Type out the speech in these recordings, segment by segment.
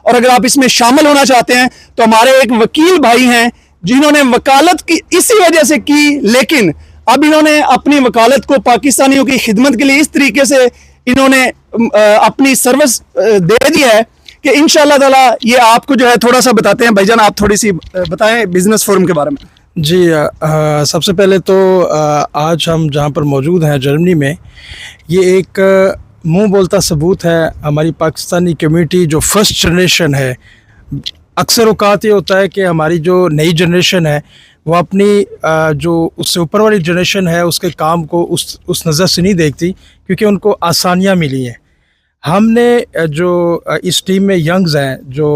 اور اگر آپ اس میں شامل ہونا چاہتے ہیں تو ہمارے ایک وکیل بھائی ہیں جنہوں نے وکالت کی اسی وجہ سے کی، لیکن اب انہوں نے اپنی وکالت کو پاکستانیوں کی خدمت کے لیے اس طریقے سے انہوں نے اپنی سروس دے دی ہے کہ انشاءاللہ تعالی یہ آپ کو جو ہے تھوڑا سا بتاتے ہیں۔ بھائی جان آپ تھوڑی سی بتائیں بزنس فورم کے بارے میں۔ جی سب سے پہلے تو آج ہم جہاں پر موجود ہیں جرمنی میں، یہ ایک منہ بولتا ثبوت ہے ہماری پاکستانی کمیونٹی جو فرسٹ جنریشن ہے۔ اکثر اوقات یہ ہوتا ہے کہ ہماری جو نئی جنریشن ہے وہ اپنی جو اس سے اوپر والی جنریشن ہے اس کے کام کو اس نظر سے نہیں دیکھتی، کیونکہ ان کو آسانیاں ملی ہیں۔ ہم نے جو اس ٹیم میں ینگز ہیں جو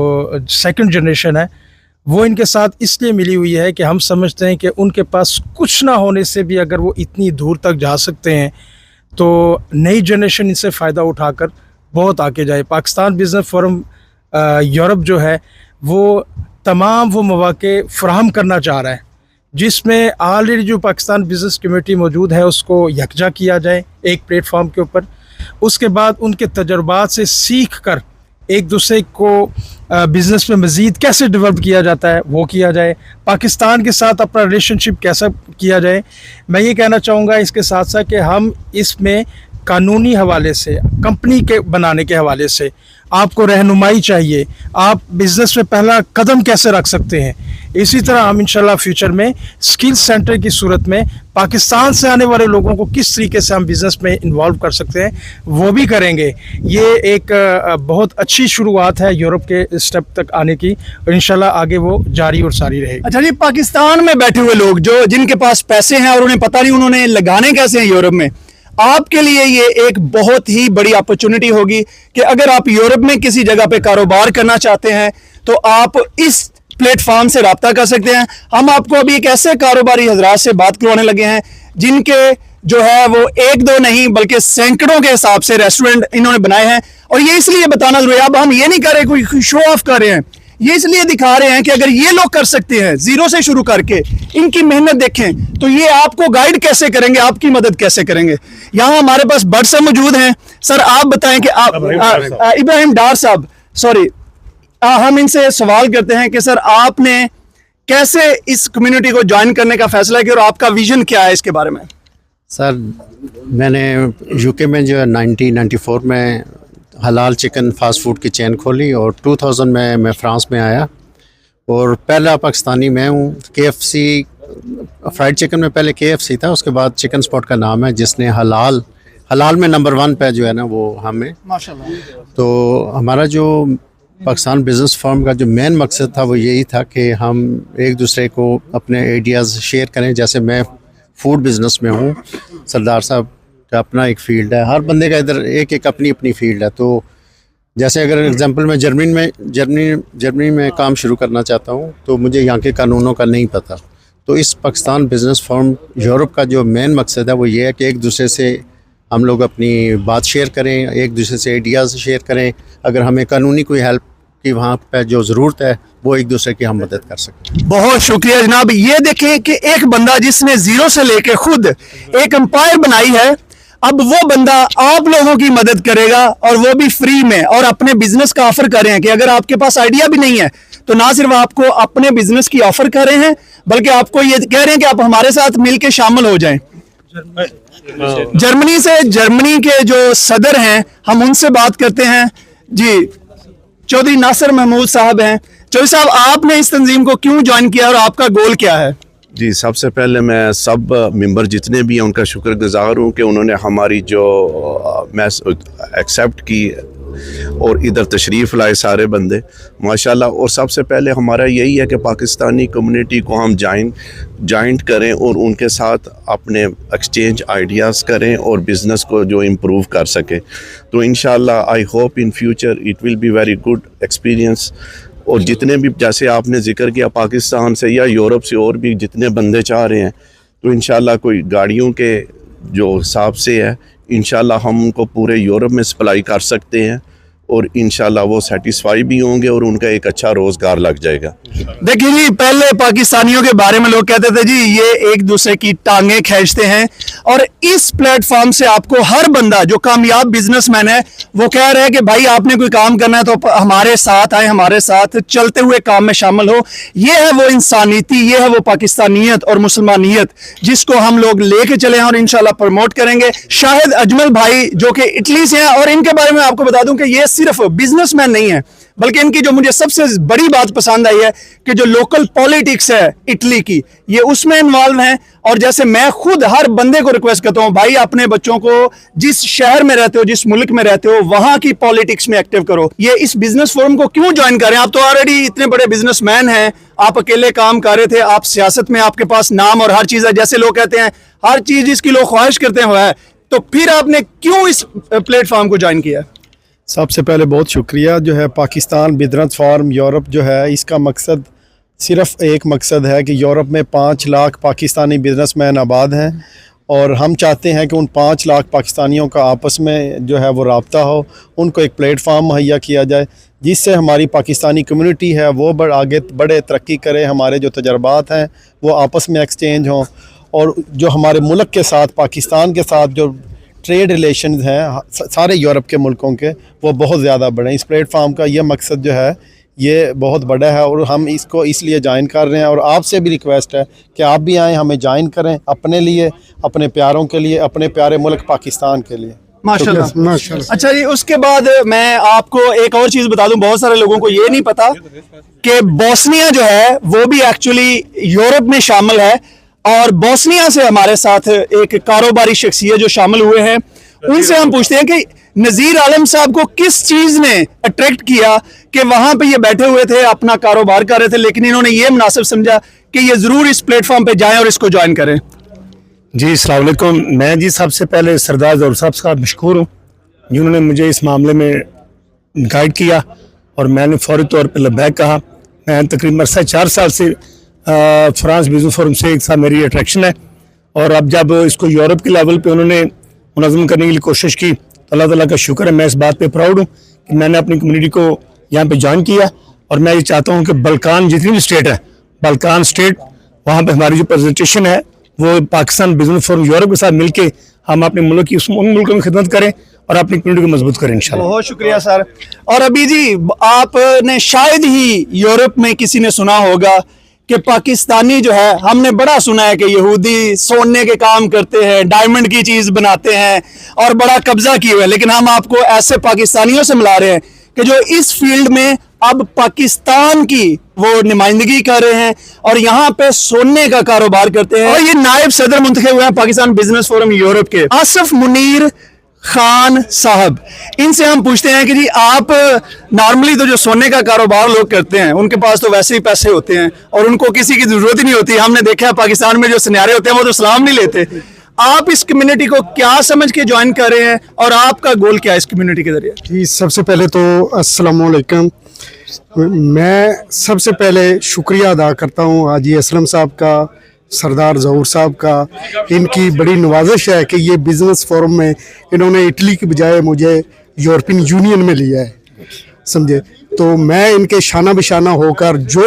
سیکنڈ جنریشن ہے، وہ ان کے ساتھ اس لیے ملی ہوئی ہے کہ ہم سمجھتے ہیں کہ ان کے پاس کچھ نہ ہونے سے بھی اگر وہ اتنی دور تک جا سکتے ہیں تو نئی جنریشن ان سے فائدہ اٹھا کر بہت آگے جائے۔ پاکستان بزنس فورم یورپ جو ہے وہ تمام وہ مواقع فراہم کرنا چاہ رہا ہے جس میں آلریڈی جو پاکستان بزنس کمیونٹی موجود ہے اس کو یکجا کیا جائے ایک پلیٹ فارم کے اوپر، اس کے بعد ان کے تجربات سے سیکھ کر ایک دوسرے کو بزنس میں مزید کیسے ڈیولپ کیا جاتا ہے وہ کیا جائے، پاکستان کے ساتھ اپنا ریلیشن شپ کیسا کیا جائے۔ میں یہ کہنا چاہوں گا اس کے ساتھ ساتھ کہ ہم اس میں قانونی حوالے سے، کمپنی کے بنانے کے حوالے سے آپ کو رہنمائی چاہیے، آپ بزنس میں پہلا قدم کیسے رکھ سکتے ہیں۔ اسی طرح ہم انشاءاللہ فیوچر میں اسکل سینٹر کی صورت میں پاکستان سے آنے والے لوگوں کو کس طریقے سے ہم بزنس میں انوالو کر سکتے ہیں وہ بھی کریں گے۔ یہ ایک بہت اچھی شروعات ہے یورپ کے اسٹیپ تک آنے کی، اور انشاءاللہ آگے وہ جاری اور ساری رہے گی۔ اچھا جی، پاکستان میں بیٹھے ہوئے لوگ جو جن کے پاس پیسے ہیں اور انہیں پتہ نہیں انہوں نے لگانے کیسے ہیں یورپ میں، آپ کے لیے یہ ایک بہت ہی بڑی اپرچونٹی ہوگی کہ اگر آپ یورپ میں کسی جگہ پہ کاروبار کرنا چاہتے ہیں تو آپ اس پلیٹ فارم سے رابطہ کر سکتے ہیں۔ ہم آپ کو ابھی ایک ایسے کاروباری حضرات سے بات کروانے لگے ہیں جن کے جو ہے وہ ایک دو نہیں بلکہ سینکڑوں کے حساب سے ریسٹورنٹ انہوں نے بنائے ہیں، اور یہ اس لیے بتانا ضروری ہے۔ اب ہم یہ نہیں کر رہے کوئی شو آف کر رہے ہیں، یہ اس لیے دکھا رہے ہیں کہ اگر یہ لوگ کر سکتے ہیں زیرو سے شروع کر کے، ان کی محنت دیکھیں تو یہ آپ کو گائیڈ کیسے کریں گے، آپ کی مدد کیسے کریں گے۔ یہاں ہمارے پاس بڑ صاحب موجود ہیں۔ سر آپ بتائیں کہ آپ ابراہیم ڈار صاحب، سوری، ہم ان سے سوال کرتے ہیں کہ سر آپ نے کیسے اس کمیونٹی کو جوائن کرنے کا فیصلہ کیا اور آپ کا ویژن کیا ہے اس کے بارے میں؟ سر میں نے یو کے میں جو ہے 1994 میں حلال چکن فاسٹ فوڈ کی چین کھولی، اور 2000 میں فرانس میں آیا، اور پہلا پاکستانی میں ہوں۔ KFC فرائیڈ چکن میں پہلے KFC تھا، اس کے بعد چکن اسپاٹ کا نام ہے جس نے حلال میں نمبر 1 پہ جو ہے نا وہ ہمیں ماشاءاللہ۔ تو ہمارا جو پاکستان بزنس فورم کا جو مین مقصد تھا وہ یہی تھا کہ ہم ایک دوسرے کو اپنے آئیڈیاز شیئر کریں۔ جیسے میں فوڈ بزنس میں ہوں، سردار صاحب کا اپنا ایک فیلڈ ہے، ہر بندے کا ادھر ایک اپنی فیلڈ ہے۔ تو جیسے اگر اگزامپل میں جرمنی میں کام شروع کرنا چاہتا ہوں تو مجھے یہاں کے قانونوں کا نہیں پتہ، تو اس پاکستان بزنس فورم یورپ کا جو مین مقصد ہے وہ یہ ہے کہ ایک دوسرے سے ہم لوگ اپنی بات شیئر کریں، ایک دوسرے سے آئیڈیاز شیئر کریں، اگر ہمیں قانونی کوئی ہیلپ کی وہاں پہ جو ضرورت ہے وہ ایک دوسرے کی ہم مدد کر سکیں۔ بہت شکریہ جناب۔ یہ دیکھیں کہ ایک بندہ جس نے زیرو سے لے کے خود ایک امپائر بنائی ہے، اب وہ بندہ آپ لوگوں کی مدد کرے گا اور وہ بھی فری میں، اور اپنے بزنس کا آفر کر رہے ہیں کہ اگر آپ کے پاس آئیڈیا بھی نہیں ہے تو نہ صرف آپ کو اپنے بزنس کی آفر کر رہے ہیں بلکہ آپ کو یہ کہہ رہے ہیں کہ آپ ہمارے ساتھ مل کے شامل ہو جائیں۔ جرمنی کے جو صدر ہیں ہم ان سے بات کرتے ہیں۔ جی چودھری ناصر محمود صاحب ہیں۔ چودھری صاحب آپ نے اس تنظیم کو کیوں جوائن کیا اور آپ کا گول کیا ہے؟ جی سب سے پہلے میں سب ممبر جتنے بھی ہیں ان کا شکر گزار ہوں کہ انہوں نے ہماری جو ایکسیپٹ کی اور ادھر تشریف لائے سارے بندے ماشاءاللہ۔ اور سب سے پہلے ہمارا یہی ہے کہ پاکستانی کمیونٹی کو ہم جوائنٹ کریں اور ان کے ساتھ اپنے ایکسچینج آئیڈیاز کریں اور بزنس کو جو امپروو کر سکیں۔ تو انشاءاللہ I hope in future it will be very good experience. اور جتنے بھی جیسے آپ نے ذکر کیا پاکستان سے یا یورپ سے اور بھی جتنے بندے چاہ رہے ہیں تو انشاءاللہ کوئی گاڑیوں کے جو حساب سے ہے انشاءاللہ ہم ان کو پورے یورپ میں سپلائی کر سکتے ہیں، اور انشاءاللہ وہ سیٹسفائی بھی ہوں گے اور ان کا ایک اچھا روزگار لگ جائے گا. دیکھیے جی، پہلے پاکستانیوں کے بارے میں لوگ کہتے تھے جی یہ ایک دوسرے کی ٹانگیں کھینچتے ہیں، اور اس پلیٹ فارم سے آپ کو ہر بندہ جو کامیاب بزنس مین ہے وہ کہہ رہا ہے کہ بھائی آپ نے کوئی کام کرنا ہے تو ہمارے ساتھ آئیں، ہمارے ساتھ چلتے ہوئے کام میں شامل ہو. یہ ہے وہ انسانیتی، یہ ہے وہ پاکستانیت اور مسلمانیت جس کو ہم لوگ لے کے چلے ہیں اور انشاءاللہ پروموٹ کریں گے. شاہد اجمل بھائی جو کہ اٹلی سے ہیں، اور ان کے بارے میں آپ کو بتا دوں کہ یہ صرف بزنس مین نہیں ہے، بلکہ ان کی جو مجھے سب سے بڑی بات پسند آئی ہے کہ جو لوکل پولیٹکس ہے اٹلی کی، یہ اس میں انوالو ہیں. اور جیسے میں خود ہر بندے کو ریکویسٹ کرتا ہوں، بھائی اپنے بچوں کو جس شہر میں رہتے ہو، جس ملک میں رہتے ہو، وہاں کی پولیٹکس میں ایکٹیو کرو. یہ اس بزنس فورم کو کیوں جوائن کریں؟ آپ تو آلریڈی اتنے بڑے بزنس مین ہیں، آپ اکیلے کام کر رہے تھے، آپ سیاست میں آپ کے پاس نام اور ہر چیز ہے، جیسے لوگ کہتے ہیں ہر چیز جس کی لوگ خواہش کرتے ہیں وہ ہے، تو پھر آپ نے کیوں اس پلیٹ فارم کو جوائن کیا؟ سب سے پہلے بہت شکریہ. جو ہے پاکستان بزنس فورم یورپ جو ہے، اس کا مقصد صرف ایک مقصد ہے کہ یورپ میں 5 لاکھ پاکستانی بزنس مین آباد ہیں، اور ہم چاہتے ہیں کہ ان 5 لاکھ پاکستانیوں کا آپس میں جو ہے وہ رابطہ ہو، ان کو ایک پلیٹ فارم مہیا کیا جائے جس سے ہماری پاکستانی کمیونٹی ہے وہ آگے بڑھے، ترقی کرے، ہمارے جو تجربات ہیں وہ آپس میں ایکسچینج ہوں، اور جو ہمارے ملک کے ساتھ، پاکستان کے ساتھ جو ٹریڈ ریلیشنز ہیں سارے یورپ کے ملکوں کے، وہ بہت زیادہ بڑھیں. اس پلیٹ فارم کا یہ مقصد جو ہے یہ بہت بڑا ہے، اور ہم اس کو اس لیے جوائن کر رہے ہیں. اور آپ سے بھی ریکویسٹ ہے کہ آپ بھی آئیں، ہمیں جوائن کریں، اپنے لیے، اپنے پیاروں کے لیے، اپنے پیارے ملک پاکستان کے لیے. ماشاءاللہ. اچھا جی، اس کے بعد میں آپ کو ایک اور چیز بتا دوں، بہت سارے لوگوں کو یہ نہیں پتا کہ بوسنیا جو ہے وہ بھی ایکچولی یورپ میں شامل ہے، اور بوسنیا سے ہمارے ساتھ ایک کاروباری شخصیت جو شامل ہوئے ہیں، ان سے ہم پوچھتے ہیں کہ نذیر عالم صاحب کو کس چیز نے اٹریکٹ کیا کہ وہاں پہ یہ بیٹھے ہوئے تھے، اپنا کاروبار کر رہے تھے، لیکن انہوں نے یہ مناسب سمجھا کہ یہ ضرور اس پلیٹ فارم پہ جائیں اور اس کو جوائن کریں. جی السلام علیکم. میں جی سب سے پہلے سردار ظہور صاحب کا مشکور ہوں جنہوں نے مجھے اس معاملے میں گائیڈ کیا، اور میں نے فوری طور پہ لبیک کہا. میں تقریباً 4 سال سے فرانس بزنس فورم سے ایک ساتھ میری اٹریکشن ہے، اور اب جب اس کو یورپ کے لیول پہ انہوں نے منظم کرنے کے لیے کوشش کی تو اللہ تعالیٰ کا شکر ہے، میں اس بات پہ پراؤڈ ہوں کہ میں نے اپنی کمیونٹی کو یہاں پہ جوائن کیا. اور میں یہ چاہتا ہوں کہ بلکان جتنی بھی اسٹیٹ ہے، بلکان اسٹیٹ، وہاں پہ ہماری جو پریزنٹیشن ہے وہ پاکستان بزنس فورم یورپ کے ساتھ مل کے ہم اپنے ملک کی ان ملکوں میں خدمت کریں اور اپنی کمیونٹی کو مضبوط کریں انشاءاللہ. بہت شکریہ سر. اور ابھی جی آپ نے شاید ہی یورپ میں کسی نے سنا ہوگا کہ پاکستانی جو ہے، ہم نے بڑا سنا ہے کہ یہودی سونے کے کام کرتے ہیں، ڈائمنڈ کی چیز بناتے ہیں اور بڑا قبضہ کیے ہوئے، لیکن ہم آپ کو ایسے پاکستانیوں سے ملا رہے ہیں کہ جو اس فیلڈ میں اب پاکستان کی وہ نمائندگی کر رہے ہیں اور یہاں پہ سونے کا کاروبار کرتے ہیں. اور یہ نائب صدر منتخب ہوئے ہیں پاکستان بزنس فورم یورپ کے، آصف منیر خان صاحب. ان سے ہم پوچھتے ہیں کہ جی آپ نارملی تو جو سونے کا کاروبار لوگ کرتے ہیں ان کے پاس تو ویسے ہی پیسے ہوتے ہیں اور ان کو کسی کی ضرورت ہی نہیں ہوتی. ہم نے دیکھا ہے پاکستان میں جو سنیارے ہوتے ہیں وہ تو سلام نہیں لیتے. آپ اس کمیونٹی کو کیا سمجھ کے جوائن کر رہے ہیں اور آپ کا گول کیا ہے اس کمیونٹی کے ذریعے؟ جی سب سے پہلے تو السلام علیکم. میں سب سے پہلے شکریہ ادا کرتا ہوں حاجی اسلم صاحب کا، سردار ظہور صاحب کا. ان کی بڑی نوازش ہے کہ یہ بزنس فورم میں انہوں نے اٹلی کی بجائے مجھے یورپین یونین میں لیا ہے، سمجھے. تو میں ان کے شانہ بشانہ ہو کر جو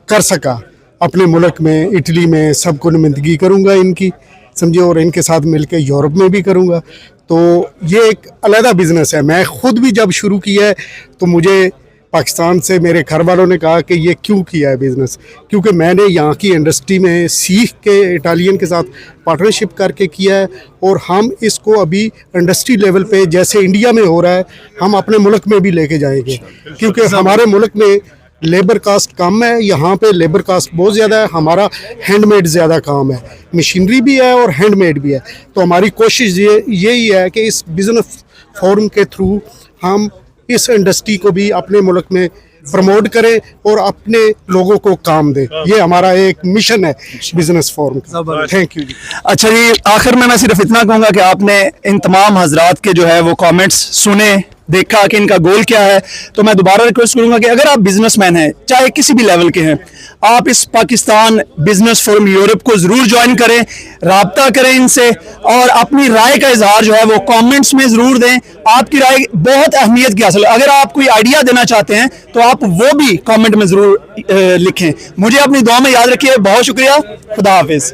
کر سکا اپنے ملک میں، اٹلی میں، سب کو نمائندگی کروں گا ان کی، سمجھے، اور ان کے ساتھ مل کے یورپ میں بھی کروں گا. تو یہ ایک علیحدہ بزنس ہے. میں خود بھی جب شروع کیا ہے تو مجھے پاکستان سے میرے گھر والوں نے کہا کہ یہ کیوں کیا ہے بزنس، کیونکہ میں نے یہاں کی انڈسٹری میں سیکھ کے اٹالین کے ساتھ پارٹنرشپ کر کے کیا ہے، اور ہم اس کو ابھی انڈسٹری لیول پہ جیسے انڈیا میں ہو رہا ہے ہم اپنے ملک میں بھی لے کے جائیں گے، کیونکہ ہمارے ملک میں لیبر کاسٹ کم ہے، یہاں پہ لیبر کاسٹ بہت زیادہ ہے. ہمارا ہینڈ میڈ زیادہ کام ہے، مشینری بھی ہے اور ہینڈ میڈ بھی ہے. تو ہماری کوشش یہی ہے کہ اس بزنس فورم کے تھرو ہم اس انڈسٹری کو بھی اپنے ملک میں پروموٹ کریں اور اپنے لوگوں کو کام دیں. یہ ہمارا ایک مشن ہے بزنس فورم کا. Thank you. اچھا جی، آخر میں صرف اتنا کہوں گا کہ آپ نے ان تمام حضرات کے جو ہے وہ کامنٹس سنے، دیکھا کہ ان کا گول کیا ہے. تو میں دوبارہ ریکویسٹ کروں گا کہ اگر آپ بزنس مین ہیں، چاہے کسی بھی لیول کے ہیں، آپ اس پاکستان بزنس فورم یورپ کو ضرور جوائن کریں, رابطہ کریں ان سے, اور اپنی رائے کا اظہار جو ہے وہ کامنٹس میں ضرور دیں. آپ کی رائے بہت اہمیت کی حاصل ہے. اگر آپ کوئی آئیڈیا دینا چاہتے ہیں تو آپ وہ بھی کامنٹ میں ضرور لکھیں. مجھے اپنی دعا میں یاد رکھیے. بہت شکریہ. خدا حافظ.